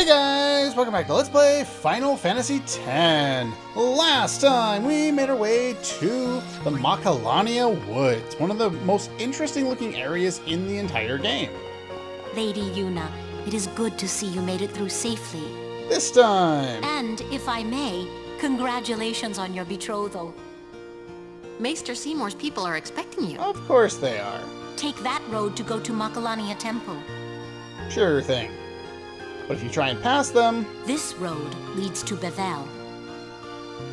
Hey guys, welcome back to Let's Play Final Fantasy X. Last time we made our way to the Macalania Woods, one of the most interesting looking areas in the entire game. Lady Yuna, it is good to see you made it through safely. This time! And, if I may, congratulations on your betrothal. Maester Seymour's people are expecting you. Of course they are. Take that road to go to Macalania Temple. Sure thing. But if you try and pass them... This road leads to Bevel.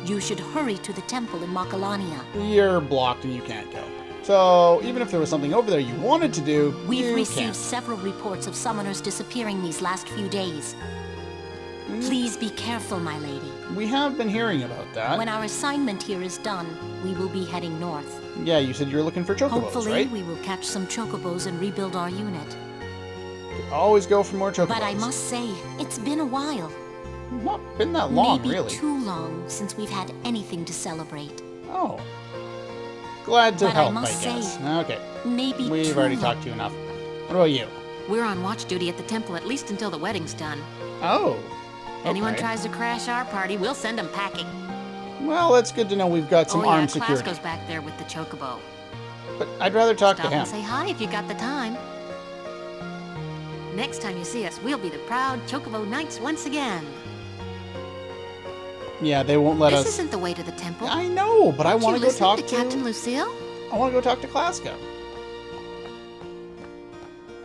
You should hurry to the temple in Macalania. You're blocked and you can't go. So, even if there was something over there you wanted to do, We've received can't. several reports of summoners disappearing these last few days. Please be careful, my lady. We have been hearing about that. When our assignment here is done, we will be heading north. Yeah, you said you were looking for chocobos, Hopefully, right? we will catch some chocobos and rebuild our unit. Always go for more chocobos. But I must say, it's been a while. Not been that long, Maybe really. too long since we've had anything to celebrate. Oh. Glad to But help, I must guess. say, Okay. Maybe We've too already long. talked to you enough. What about you? We're on watch duty at the temple at least until the wedding's done. Oh. Anyone okay. tries to crash our party, we'll send them packing. Well, that's good to know we've got some oh yeah, armed Class security. goes back there with the chocobo. But I'd rather talk Stop to him. and say hi if you got the time. Next time you see us, we'll be the proud chocobo knights once again. Yeah, they won't let This us... isn't the way to the temple. I know, but I want to go talk to Captain Lucille. I want to go talk to Klaska.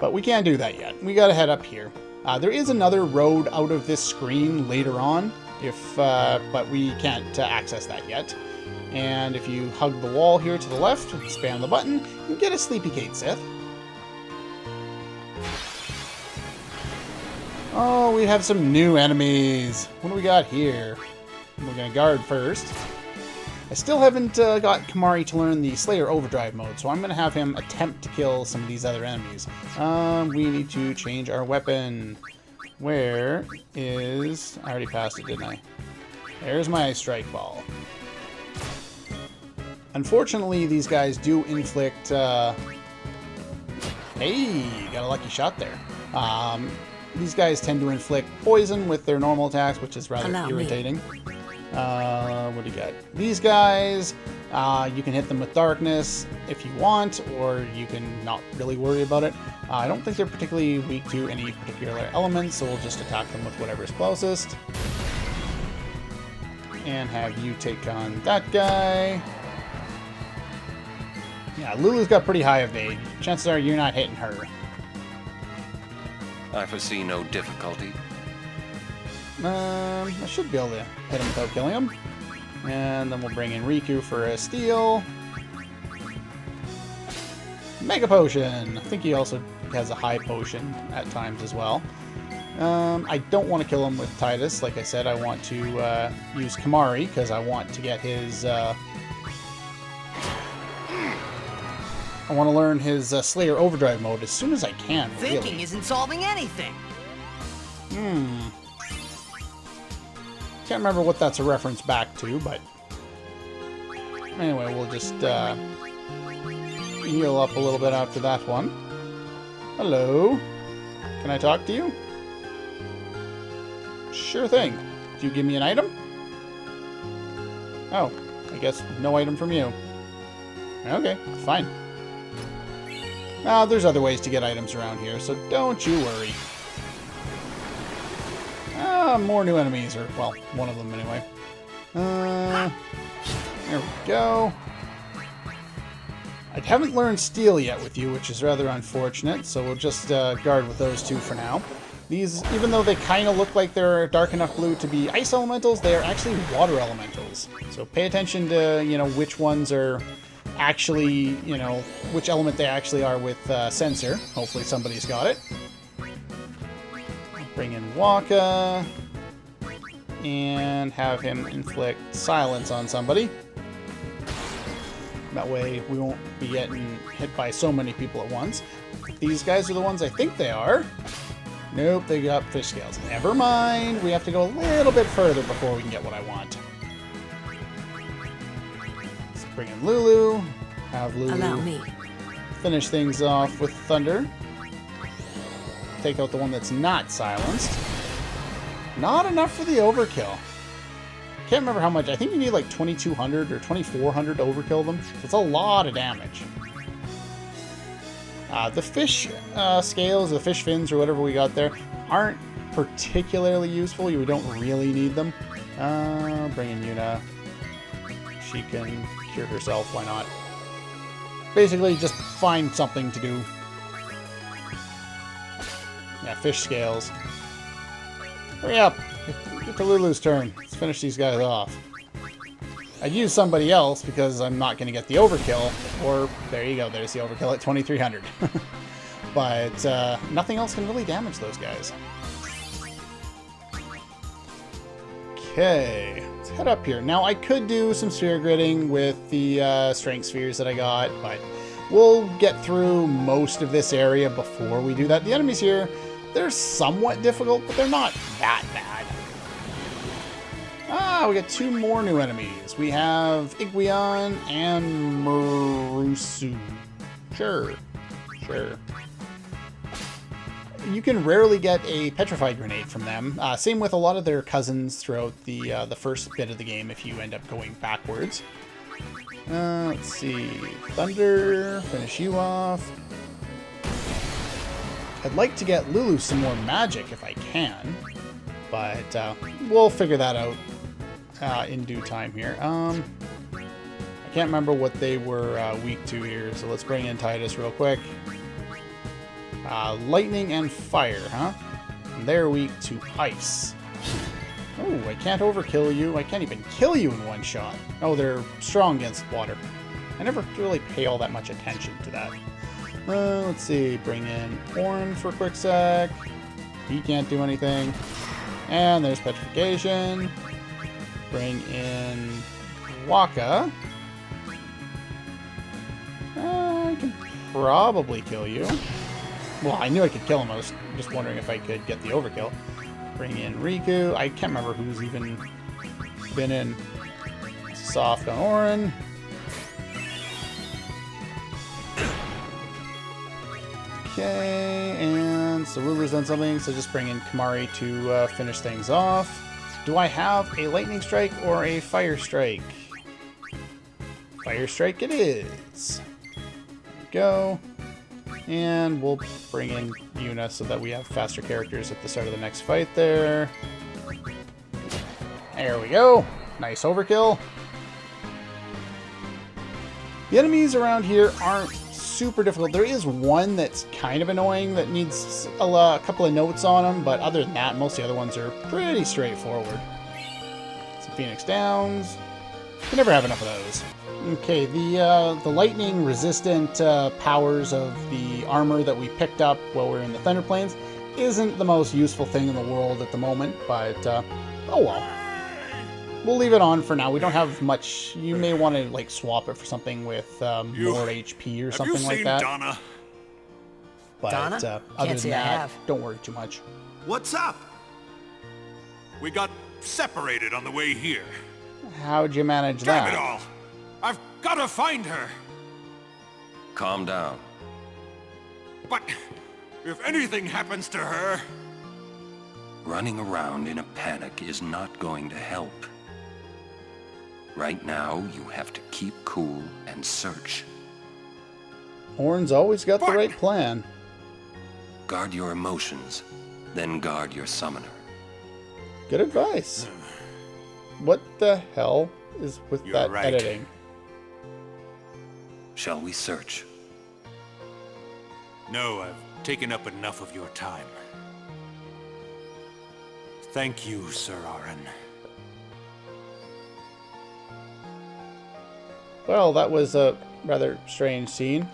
But we can't do that yet. We got to head up here. There is another road out of this screen later on, but we can't access that yet. And if you hug the wall here to the left, spam the button, you get a Sleepy Kate Sith. Oh, we have some new enemies. What do we got here? We're going to guard first. I still haven't got Kamari to learn the Slayer Overdrive mode, so I'm going to have him attempt to kill some of these other enemies. We need to change our weapon. Where is... I already passed it, didn't I? There's my Strike Ball. Unfortunately, these guys do inflict... Hey, got a lucky shot there. These guys tend to inflict poison with their normal attacks, which is rather irritating. What do you got? These guys, you can hit them with darkness if you want, or you can not really worry about it. I don't think they're particularly weak to any particular element, so we'll just attack them with whatever's closest. And have you take on that guy. Yeah, Lulu's got pretty high evade. Chances are you're not hitting her. I foresee no difficulty. I should be able to hit him without killing him. And then we'll bring in Riku for a steal. Mega Potion! I think he also has a high potion at times as well. I don't want to kill him with Titus. Like I said, I want to use Kamari because I want to get his... I want to learn his Slayer Overdrive mode as soon as I can, really. Thinking isn't solving anything. Can't remember what that's a reference back to, but... Anyway, we'll just heal up a little bit after that one. Hello? Can I talk to you? Sure thing. Do you give me an item? Oh, I guess no item from you. Okay, fine. There's other ways to get items around here, so don't you worry. More new enemies, or, well, one of them anyway. There we go. I haven't learned Steel yet with you, which is rather unfortunate, so we'll just guard with those two for now. These, even though they kind of look like they're dark enough blue to be ice elementals, they are actually water elementals. So pay attention to, which ones are actually, which element they actually are with sensor. Hopefully somebody's got it. Bring in Waka and have him inflict silence on somebody. That way we won't be getting hit by so many people at once. These guys are the ones I think they are. Nope, they got fish scales. Never mind. We have to go a little bit further before we can get what I want. Let's bring in Lulu. Have Lulu Allow me. finish things off with Thunder. Take out the one that's not silenced. Not enough for the overkill. Can't remember how much. I think you need like 2,200 or 2,400 to overkill them. So it's a lot of damage. The fish scales, the fish fins, or whatever we got there, aren't particularly useful. We don't really need them. Bring in Yuna. She can cure herself. Why not? Basically, just find something to do. Yeah, fish scales. Hurry up! Get to Lulu's turn. Let's finish these guys off. I'd use somebody else because I'm not going to get the overkill. Or, there you go, there's the overkill at 2,300. But nothing else can really damage those guys. Okay, let's head up here. Now, I could do some sphere gridding with the strength spheres that I got, but we'll get through most of this area before we do that. The enemies here, they're somewhat difficult, but they're not that bad. Ah, we got 2 more new enemies. We have Iguion and Marusu. Sure. You can rarely get a petrified grenade from them. Same with a lot of their cousins throughout the first bit of the game if you end up going backwards. Let's see. Thunder, finish you off. I'd like to get Lulu some more magic if I can, but we'll figure that out in due time here. I can't remember what they were weak to here, so let's bring in Titus real quick. Lightning and fire, huh? And they're weak to ice. Oh, I can't overkill you. I can't even kill you in one shot. Oh, they're strong against water. I never really pay all that much attention to that. Let's see. Bring in Orn for a quick sec. He can't do anything. And there's petrification. Bring in Waka. I can probably kill you. Well, I knew I could kill him. I was just wondering if I could get the overkill. Bring in Riku. I can't remember who's even been in. Soft on Orin. Okay, and so Lulu's done something, so just bring in Kamari to finish things off. Do I have a Lightning Strike or a Fire Strike? Fire Strike it is. There we go. And we'll bring in Yuna so that we have faster characters at the start of the next fight there. There we go. Nice overkill. The enemies around here aren't super difficult. There is one that's kind of annoying that needs a couple of notes on them, but other than that, most of the other ones are pretty straightforward. Some Phoenix Downs. Can never have enough of those. Okay, the lightning resistant powers of the armor that we picked up while we were in the Thunder Plains isn't the most useful thing in the world at the moment, but oh well. We'll leave it on for now. We don't have much. You may want to like swap it for something with more HP or something like that. Donna? But Donna? other Can't say than I that, have. don't worry too much. What's up? We got separated on the way here. How'd you manage Damn it that? all! I've got to find her! Calm down. But if anything happens to her... Running around in a panic is not going to help. Right now, you have to keep cool and search. Horn's always got the What? right plan. Guard your emotions, then guard your summoner. Good advice. What the hell is with You're that right. editing? Shall we search? No, I've taken up enough of your time. Thank you, Sir Aaron. Well, that was a rather strange scene.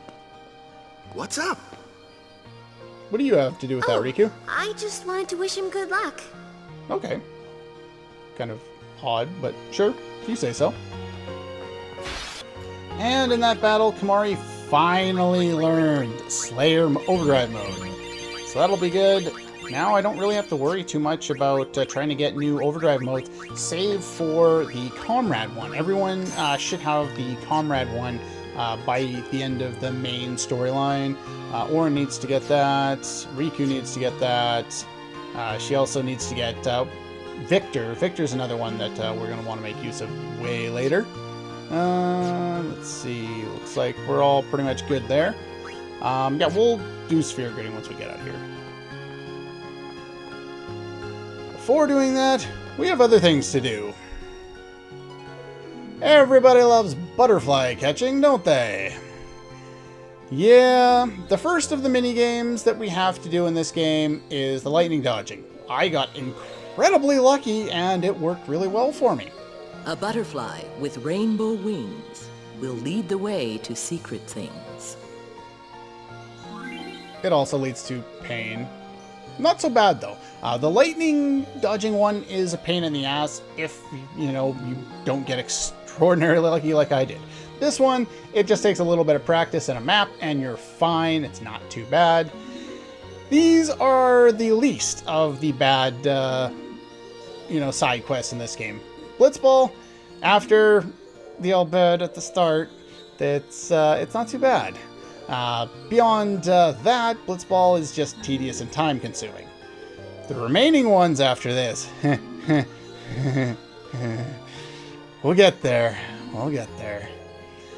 What's up? What do you have to do with that, Riku? I just wanted to wish him good luck. Okay. Kind of odd, but sure, if you say so. And in that battle, Kamari finally learned Slayer Overdrive mode. So that'll be good. Now I don't really have to worry too much about trying to get new Overdrive modes, save for the Comrade one. Everyone should have the Comrade one by the end of the main storyline. Auron needs to get that. Riku needs to get that. She also needs to get Victor. Victor's another one that we're going to want to make use of way later. Let's see. Looks like we're all pretty much good there. Yeah, we'll do sphere grading once we get out here. Before doing that, we have other things to do. Everybody loves butterfly catching, don't they? Yeah, the first of the mini games that we have to do in this game is the lightning dodging. I got incredibly lucky and it worked really well for me. A butterfly with rainbow wings will lead the way to secret things. It also leads to pain. Not so bad though. The lightning dodging one is a pain in the ass if, you don't get extraordinarily lucky like I did. This one, it just takes a little bit of practice and a map and you're fine. It's not too bad. These are the least of the bad, side quests in this game. Blitzball, after the all bad at the start, it's not too bad. Beyond that, Blitzball is just tedious and time consuming. The remaining ones after this, we'll get there. We'll get there.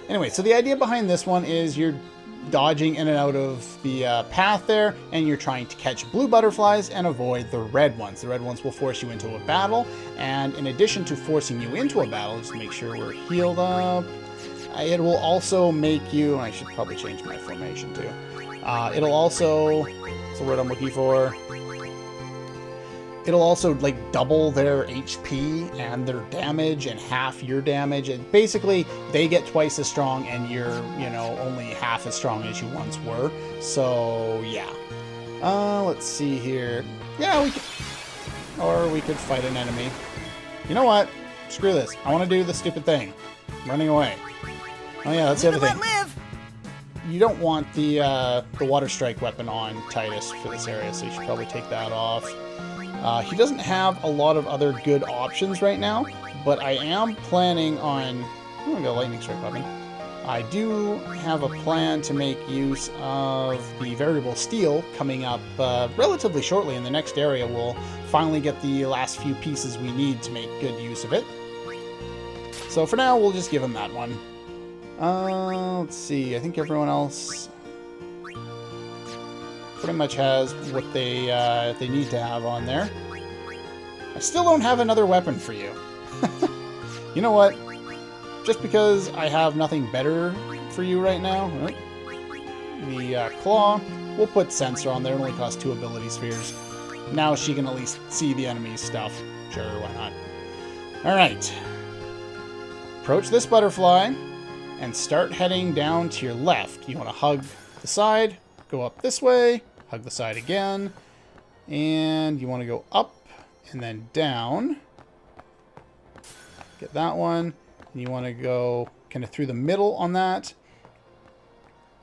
Anyway, so the idea behind this one is you're dodging in and out of the path there, and you're trying to catch blue butterflies and avoid the red ones. The red ones will force you into a battle, and in addition to forcing you into a battle, just make sure we're healed up. It will also make you... I should probably change my formation too. It'll also... What's the word I'm looking for? It'll also like double their HP and their damage and half your damage. And basically, they get twice as strong and you're, only half as strong as you once were. So, yeah. Let's see here. Yeah, we could... Or we could fight an enemy. You know what? Screw this. I want to do the stupid thing. Running away. Oh yeah, that's the other thing. You don't want the water strike weapon on Titus for this area, so you should probably take that off. He doesn't have a lot of other good options right now, but I am planning on... I'm going to go lightning strike weapon. I do have a plan to make use of the variable steel coming up relatively shortly. In the next area, we'll finally get the last few pieces we need to make good use of it. So for now, we'll just give him that one. Let's see. I think everyone else pretty much has what they need to have on there. I still don't have another weapon for you. You know what? Just because I have nothing better for you right now, the claw, we'll put sensor on there. It only costs 2 ability spheres. Now she can at least see the enemy's stuff. Sure, why not? Alright. Approach this butterfly and start heading down to your left. You want to hug the side, go up this way, hug the side again, and you want to go up and then down. Get that one. And you want to go kind of through the middle on that.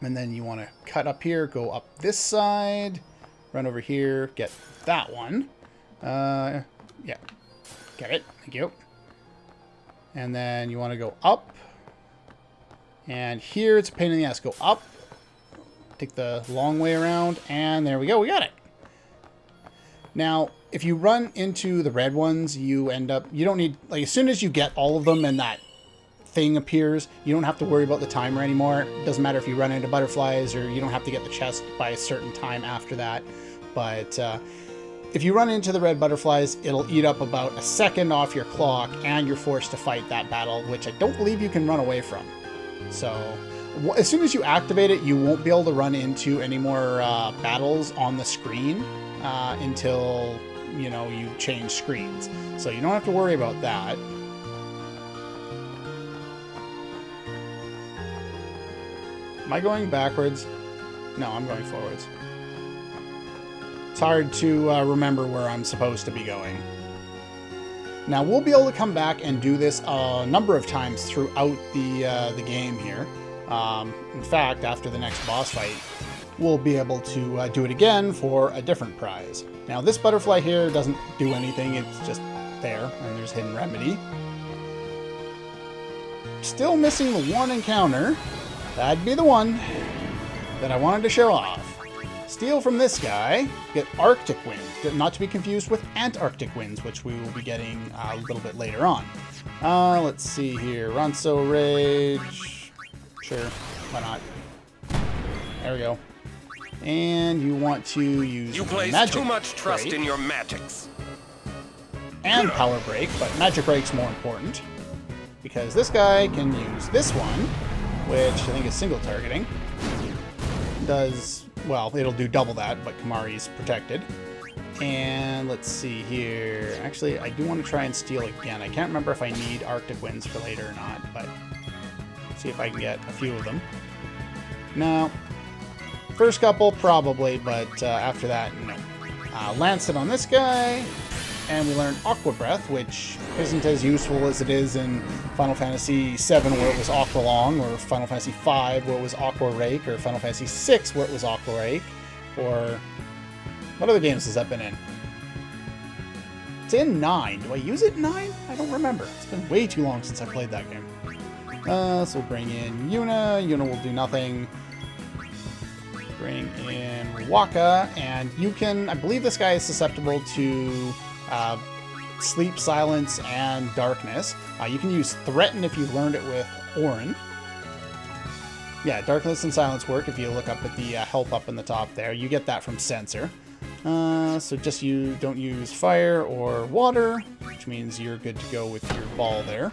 And then you want to cut up here, go up this side, run over here, get that one. Yeah, get it. Thank you. And then you want to go up. And here it's a pain in the ass. Go up. Take the long way around. And there we go. We got it. Now, if you run into the red ones, you end up... You don't need... Like, as soon as you get all of them and that thing appears, you don't have to worry about the timer anymore. It doesn't matter if you run into butterflies or you don't have to get the chest by a certain time after that. But if you run into the red butterflies, it'll eat up about a second off your clock and you're forced to fight that battle, which I don't believe you can run away from. So as soon as you activate it, you won't be able to run into any more battles on the screen until, you change screens. So you don't have to worry about that. Am I going backwards? No, I'm going forwards. It's hard to remember where I'm supposed to be going. Now, we'll be able to come back and do this a number of times throughout the game here. In fact, after the next boss fight, we'll be able to do it again for a different prize. Now, this butterfly here doesn't do anything. It's just there, and there's Hidden Remedy. Still missing the one encounter. That'd be the one that I wanted to show off. steal from this guy, get Arctic Wind. Not to be confused with Antarctic Winds, which we will be getting a little bit later on. Let's see here. Ronso Rage. Sure, why not? There we go. And you want to use You place Magic too much trust Break in your magics. and Power Break, but Magic Break's more important. Because this guy can use this one, which I think is single targeting. Does, well, it'll do double that, but Kamari's protected. And let's see here. Actually, I do want to try and steal again. I can't remember if I need Arctic Winds for later or not, but see if I can get a few of them. No. First couple, probably, but after that, no. Lancet on this guy, and we learned Aqua Breath, which isn't as useful as it is in Final Fantasy VII, where it was Aqualong, or Final Fantasy V, where it was Aqua Rake, or Final Fantasy VI, where it was Aqua Rake, or what other games has that been in? It's in 9. Do I use it in 9? I don't remember. It's been way too long since I played that game. So we'll bring in Yuna. Yuna will do nothing. Bring in Waka, and you can, I believe this guy is susceptible to Sleep, Silence, and Darkness. You can use Threaten if you've learned it with Auron. Yeah, Darkness and Silence work if you look up at the help up in the top there. You get that from Sensor. So just you don't use Fire or Water, which means you're good to go with your ball there.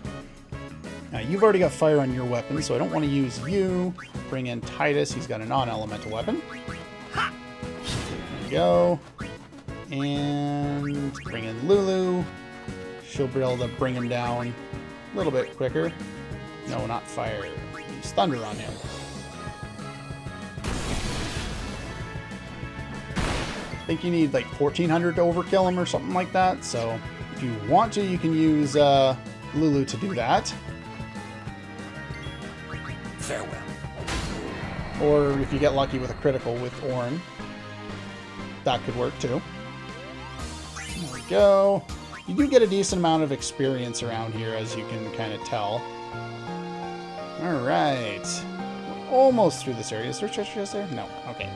You've already got Fire on your weapon, so I don't want to use you. Bring in Titus, he's got a non-elemental weapon. There we go. And bring in Lulu. She'll be able to bring him down a little bit quicker. No, not Fire. Use Thunder on him. I think you need like 1400 to overkill him or something like that, so if you want to, you can use Lulu to do that. Farewell. Or if you get lucky with a critical with Auron, that could work too. There we go. You do get a decent amount of experience around here, as you can kind of tell. Alright. Almost through this area. Is there a treasure chest there? No. Okay.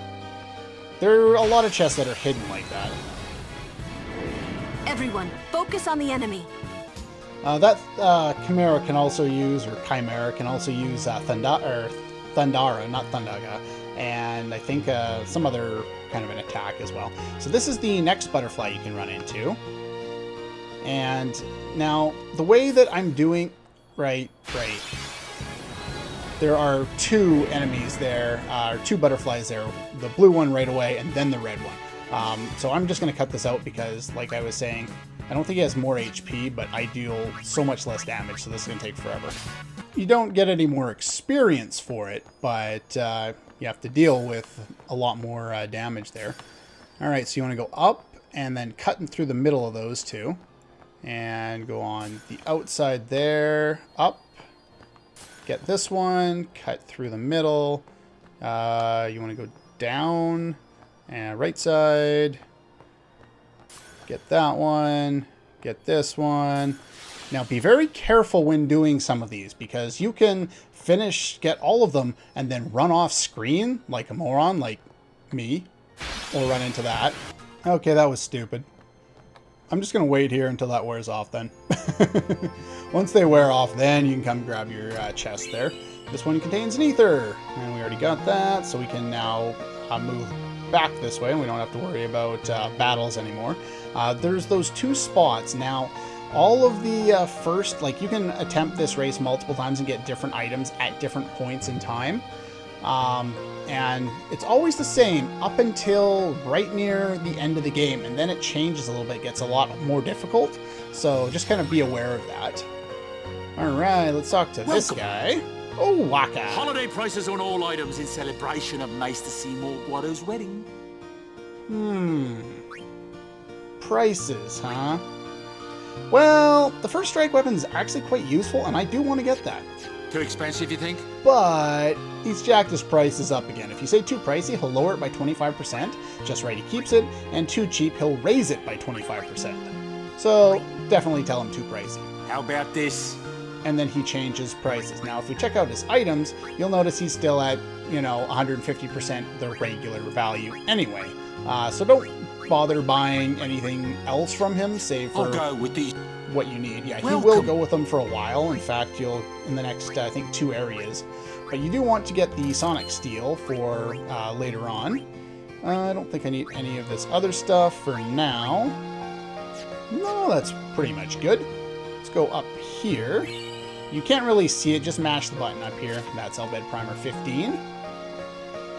There are a lot of chests that are hidden like that. Everyone, focus on the enemy. That Chimera can also use, or Chimera can also use Thundara, not Thundaga, and I think some other kind of an attack as well. So this is the next butterfly you can run into. And now, the way that I'm doing... Right. There are two enemies there, two butterflies there. The blue one right away, and then the red one. So I'm just going to cut this out because, like I was saying, I don't think he has more HP, but I deal so much less damage, so this is going to take forever. You don't get any more experience for it, but you have to deal with a lot more damage there. Alright, so you want to go up, and then cutting through the middle of those two. And go on the outside there, up. Get this one, cut through the middle. You want to go down, and right side. Get that one, get this one. Now be very careful when doing some of these, because you can get all of them, and then run off screen like a moron, like me, or run into that. Okay, that was stupid. I'm just going to wait here until that wears off then. Once they wear off, then you can come grab your chest there. This one contains an ether, and we already got that, so we can now move back this way, and we don't have to worry about battles anymore. There's those two spots. Now, all of the first, like, you can attempt this race multiple times and get different items at different points in time. And it's always the same up until right near the end of the game, and then it changes a little bit, gets a lot more difficult, so just kind of be aware of that. Alright, let's talk to this guy. Oh, Waka. Holiday prices on all items in celebration of Maester Seymour Guado's wedding. Prices, huh? Well, the first strike weapon is actually quite useful, and I do want to get that. Too expensive, you think? But he's jacked his prices up again. If you say too pricey, he'll lower it by 25%. Just right, he keeps it. And too cheap, he'll raise it by 25%. So definitely tell him too pricey. How about this? and then he changes prices. Now, if we check out his items, you'll notice he's still at, 150% the regular value anyway. So don't bother buying anything else from him, save for I'll go with these. what you need. Yeah, he Welcome. will go with them for a while. In fact, you'll in the next, I think, 2 areas. But you do want to get the Sonic Steel for later on. I don't think I need any of this other stuff for now. No, that's pretty much good. Let's go up here. You can't really see it, just mash the button up here. That's Elbed Primer 15.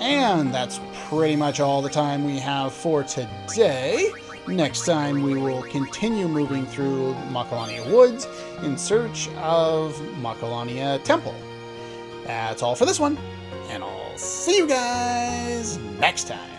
And that's pretty much all the time we have for today. Next time we will continue moving through Macalania Woods in search of Macalania Temple. That's all for this one, and I'll see you guys next time.